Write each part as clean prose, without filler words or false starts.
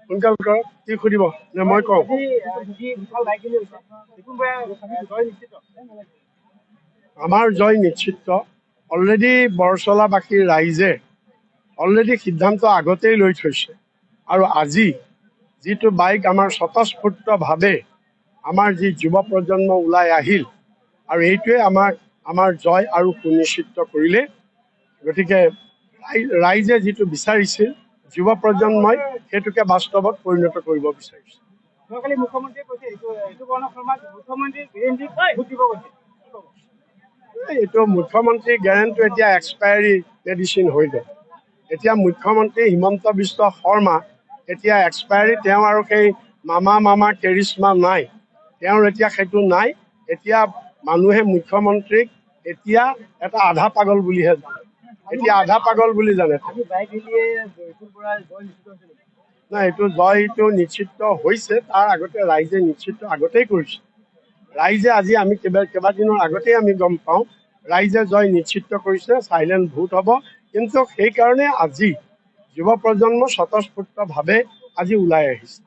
সোনকাল কৰক কি সুধিব নে মই কওঁ আমাৰ জয় নিশ্চিত অলৰেডি বৰচলাবাসীৰ ৰাইজে অলৰেডি সিদ্ধান্ত আগতেই লৈ থৈছে আৰু আজি যিটো বাইক আমাৰ স্বতঃস্ফূৰ্তভাৱে আমাৰ যি যুৱ প্ৰজন্ম ওলাই আহিল আৰু এইটোৱে আমাৰ জয় আৰু সুনিশ্চিত কৰিলে গতিকে ৰাইজে যিটো বিচাৰিছিল যুৱ প্ৰজন্মই সেইটোকে বাস্তৱত পৰিণত কৰিব বিচাৰিছে এইটো মুখ্যমন্ত্ৰী গেৰেণ্টটো এতিয়া এক্সপায়াৰী মেডিচিন হৈ গ'ল এতিয়া মুখ্যমন্ত্ৰী হিমন্ত বিশ্ব শৰ্মা এতিয়া এক্সপায়াৰী তেওঁ আৰু সেই মামা কেৰিশ্মা নাই তেওঁৰ এতিয়া সেইটো নাই এতিয়া মানুহে মুখ্যমন্ত্ৰীক এতিয়া এটা আধা পাগল বুলিহে জানে এতিয়া আধা পাগল বুলি জানে নাই এইটো জয়টো নিশ্চিত হৈছে তাৰ আগতে ৰাইজে নিশ্চিত আগতেই কৰিছে ৰাইজে আজি আমি কেইবাদিনৰ আগতেই আমি গম পাওঁ ৰাইজে জয় নিশ্চিত কৰিছে চাইলেণ্ট ভোট হ'ব কিন্তু সেইকাৰণে আজি যুৱ প্ৰজন্ম স্বতঃস্ফূৰ্তভাৱে আজি ওলাই আহিছে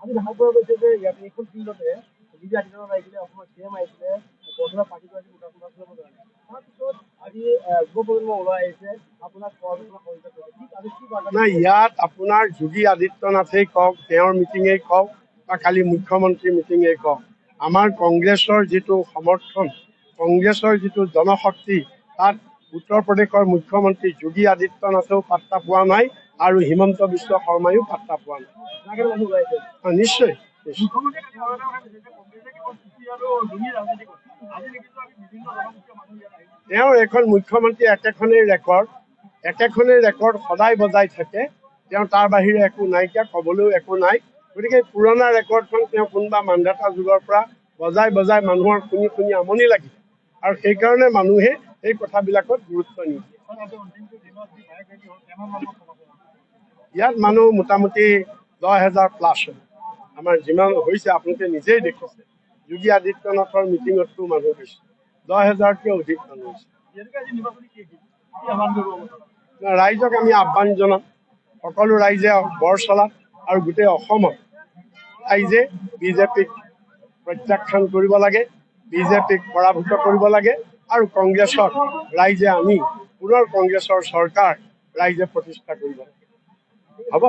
নাই ইয়াত আপোনাৰ যোগী আদিত্যনাথেই কওক তেওঁৰ মিটিঙেই কওক বা কালি মুখ্যমন্ত্ৰী মিটিঙেই কওক আমাৰ কংগ্ৰেছৰ যিটো সমৰ্থন কংগ্ৰেছৰ যিটো জনশক্তি তাত উত্তৰ প্ৰদেশৰ মুখ্যমন্ত্ৰী যোগী আদিত্যনাথেও পাত্তা পোৱা নাই আৰু হিমন্ত বিশ্ব শৰ্মায়ো পাত্তা পোৱা নাই নিশ্চয় তেওঁৰ এখন মুখ্যমন্ত্ৰী একেখনেই ৰেকৰ্ড সদায় বজাই থাকে তেওঁ তাৰ বাহিৰে একো নাইকিয়া ক'বলৈও একো নাই গতিকে পুৰণা ৰেকৰ্ডখন তেওঁ কোনোবা মান্ধাতা যুগৰ পৰা বজাই মানুহৰ শুনি আমনি লাগিছে আৰু সেইকাৰণে মানুহে এই কথাবিলাকত গুৰুত্ব নিদিয়ে ইয়াত মানুহ মোটামুটি 10,000 প্লাছ আমাৰ যিমান হৈছে আপোনালোকে নিজেই দেখিছে যোগী আদিত্যনাথৰ মিটিঙতটো মানুহ হৈছে 10,000তকৈ অধিক মানুহ হৈছে ৰাইজক আমি আহ্বান জনাম সকলো ৰাইজে বৰচলা আৰু গোটেই অসমত ৰাইজে বিজেপিক প্ৰত্যাখ্যান কৰিব লাগে বিজেপিক পৰাভূত কৰিব লাগে আৰু কংগ্ৰেছক ৰাইজে আমি পুনৰ কংগ্ৰেছৰ চৰকাৰ ৰাইজে প্ৰতিষ্ঠা কৰিব লাগে হ'ব